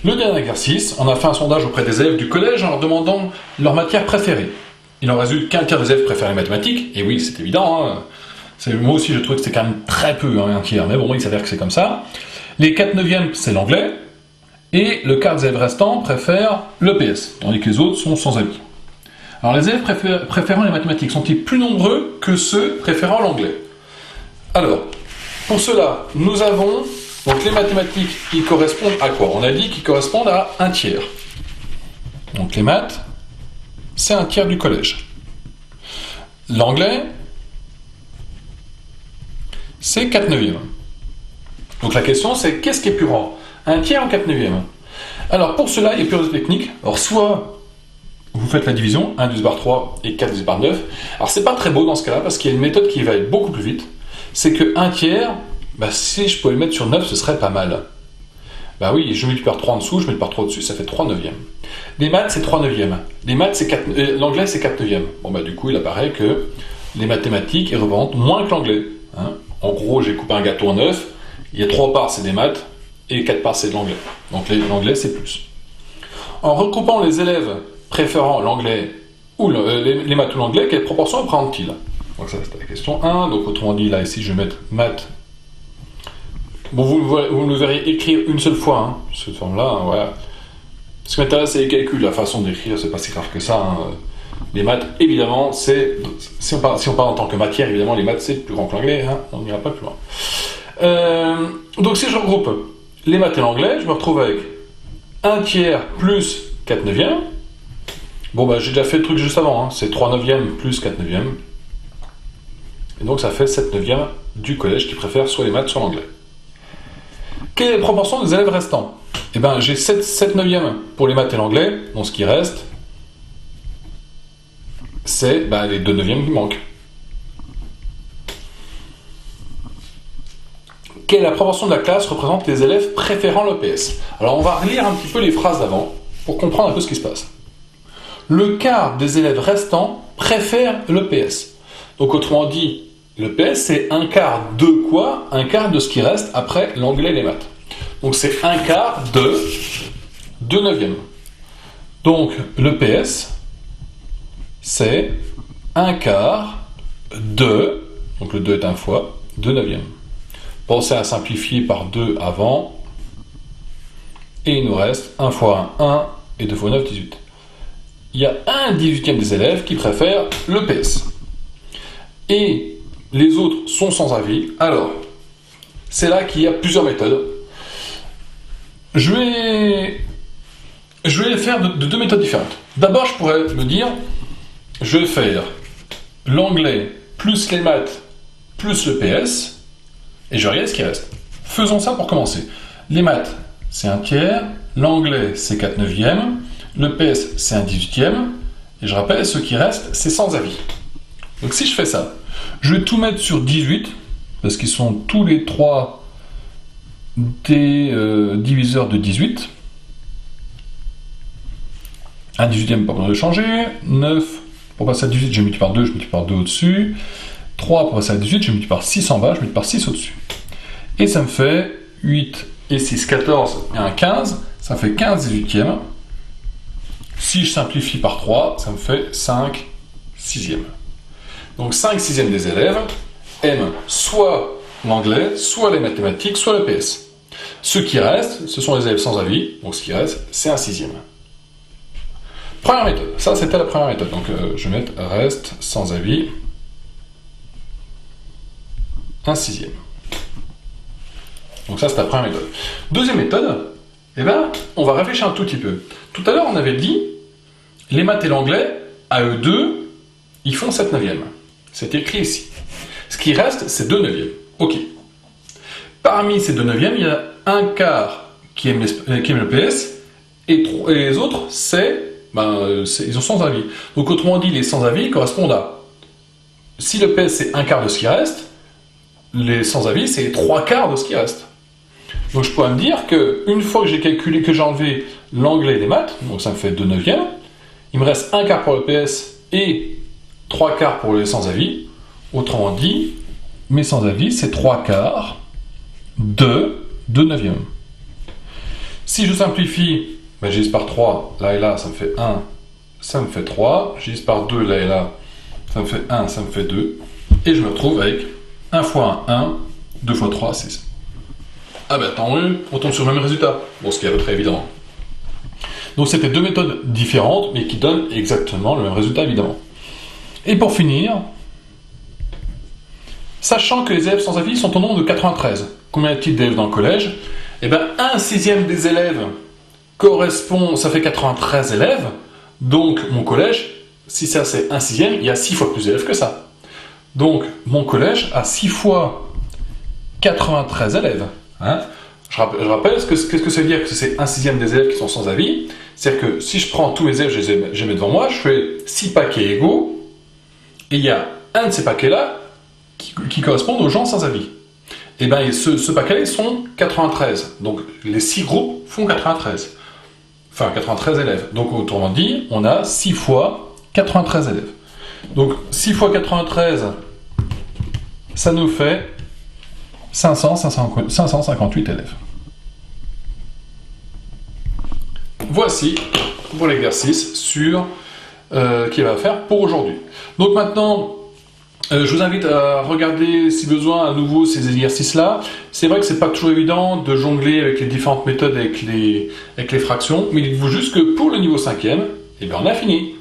Le dernier exercice, on a fait un sondage auprès des élèves du collège en leur demandant leur matière préférée. Il en résulte qu'un tiers des élèves préfèrent les mathématiques, et oui, c'est évident, hein. Moi aussi je trouvais que c'était quand même très peu, hein, un tiers, mais bon, il s'avère que c'est comme ça. Les 4/9, c'est l'anglais, et le quart des élèves restants préfèrent l'EPS, tandis que les autres sont sans avis. Alors les élèves préférant les mathématiques sont-ils plus nombreux que ceux préférant l'anglais? Alors, pour cela, nous avons donc les mathématiques qui correspondent à quoi? On a dit qu'ils correspondent à un tiers. Donc les maths, c'est un tiers du collège. L'anglais, c'est 4/9. Donc la question c'est, qu'est-ce qui est plus grand? Un tiers ou 4/9? Alors pour cela, il y a plusieurs techniques. Alors soit vous faites la division, 1 divisé par 3 et 4 divisé par 9. Alors c'est pas très beau dans ce cas-là, parce qu'il y a une méthode qui va être beaucoup plus vite. C'est que 1 tiers, si je pouvais le mettre sur 9, ce serait pas mal. Bah oui, je multiplie par 3 en dessous, je multiplie par 3 au-dessus, ça fait 3/9. Les maths, c'est 3/9. Les maths, c'est l'anglais, c'est 4/9. Bon du coup, il apparaît que les mathématiques, ils représentent moins que l'anglais. Hein. En gros, j'ai coupé un gâteau en 9, il y a 3 parts, c'est des maths, et 4 parts, c'est de l'anglais. Donc l'anglais, c'est plus. En regroupant les élèves préférant l'anglais ou les maths ou l'anglais, quelle proportion représentent-ils? Donc ça, c'était la question 1. Donc autrement dit, là, ici, je vais mettre maths. Bon, vous me le verrez écrire une seule fois, hein, cette forme-là, hein, voilà. Ce qui m'intéresse, c'est les calculs, la façon d'écrire, c'est pas si grave que ça. Hein. Les maths, évidemment, c'est... Si on parle en tant que matière, évidemment, les maths, c'est plus grand que l'anglais, hein, on n'ira pas plus loin. Donc si je regroupe les maths et l'anglais, je me retrouve avec 1 tiers plus 4/9. Bon, j'ai déjà fait le truc juste avant, hein, c'est 3/9 plus 4/9. Et donc ça fait 7/9 du collège qui préfère soit les maths, soit l'anglais. Quelle est la proportion des élèves restants? Eh bien, j'ai 7/9 pour les maths et l'anglais, donc ce qui reste, c'est les 2/9 qui manquent. Quelle est la proportion de la classe représente les élèves préférant l'EPS? Alors on va relire un petit peu les phrases d'avant pour comprendre un peu ce qui se passe. Le quart des élèves restants préfèrent l'EPS. Donc autrement dit, l'EPS c'est un quart de quoi? Un quart de ce qui reste après l'anglais et les maths. Donc c'est un quart de 2/9. Donc l'EPS c'est un quart de, donc le 2 est un fois, 2/9. Pensez à simplifier par 2 avant, et il nous reste 1 fois 1, 1, et 2 fois 9, 18. Il y a 1/18 des élèves qui préfèrent l'EPS. Et les autres sont sans avis. Alors, c'est là qu'il y a plusieurs méthodes. Je vais les faire de 2 méthodes différentes. D'abord, je pourrais me dire, je vais faire l'anglais plus les maths plus l'EPS, et je regarde ce qui reste. Faisons ça pour commencer. Les maths, c'est 1 tiers, l'anglais, c'est 4/9, l'EPS, c'est 1/18, et je rappelle, ce qui reste, c'est sans avis. Donc si je fais ça, je vais tout mettre sur 18, parce qu'ils sont tous les 3 des diviseurs de 18. 1/18, pas besoin de changer. 9, pour passer à 18, je multiplie par 2, je multiplie par 2 au-dessus. 3 pour passer à 18, je multiplie par 6 en bas, je multiplie par 6 au-dessus. Et ça me fait 8 et 6, 14 et 1, 15. Ça fait 15/18. Si je simplifie par 3, ça me fait 5/6. Donc 5/6 des élèves aiment soit l'anglais, soit les mathématiques, soit l'EPS. Ce qui reste, ce sont les élèves sans avis, donc ce qui reste, c'est 1/6. Première méthode, ça c'était la première méthode, donc je vais mettre reste sans avis, 1/6. Donc ça c'est la première méthode. Deuxième méthode, on va réfléchir un tout petit peu. Tout à l'heure on avait dit, les maths et l'anglais, à eux deux, ils font 7/9. C'est écrit ici. Ce qui reste, c'est 2/9. Ok. Parmi ces 2/9, il y a un quart qui aime l'EPS, et les autres, ils ont sans avis. Donc autrement dit, les sans avis correspondent à, si l'EPS c'est un quart de ce qui reste, les sans avis c'est les 3 quarts de ce qui reste. Donc je pourrais me dire que une fois que j'ai calculé, que j'ai enlevé l'anglais et les maths, donc ça me fait 2/9, il me reste un quart pour l'EPS et 3 quarts pour les sans avis. Autrement dit, mes sans avis c'est 3 quarts de 2/9. Si je simplifie, ben, je divise par 3, là et là, ça me fait 1, ça me fait 3. Je divise par 2, là et là, ça me fait 1, ça me fait 2. Et je me retrouve avec 1 fois 1, 1, 2 fois 3, 6. Ah ben tant mieux, on tombe sur le même résultat. Bon, ce qui est à peu près évident. Donc c'était deux méthodes différentes, mais qui donnent exactement le même résultat, évidemment. Et pour finir, sachant que les élèves sans avis sont au nombre de 93, combien y a-t-il d'élèves dans le collège? Eh bien, 1/6 des élèves correspond, ça fait 93 élèves, donc mon collège, si ça c'est 1/6, il y a 6 fois plus d'élèves que ça. Donc mon collège a 6 fois 93 élèves. Hein? Je rappelle, qu'est-ce que ça veut dire que c'est 1/6 des élèves qui sont sans avis? C'est-à-dire que si je prends tous les élèves, je les mets devant moi, je fais 6 paquets égaux, et il y a un de ces paquets-là qui correspondent aux gens sans avis. Et bien ce paquet-là, ils sont 93. Donc les 6 groupes font 93. Enfin 93 élèves. Donc autrement dit, on a 6 fois 93 élèves. Donc 6 fois 93, ça nous fait 558 élèves. Voici pour l'exercice sur qu'il va faire pour aujourd'hui. Donc maintenant, je vous invite à regarder, si besoin, à nouveau ces exercices-là. C'est vrai que c'est pas toujours évident de jongler avec les différentes méthodes avec les fractions, mais dites-vous juste que pour le niveau 5e, eh bien on a fini.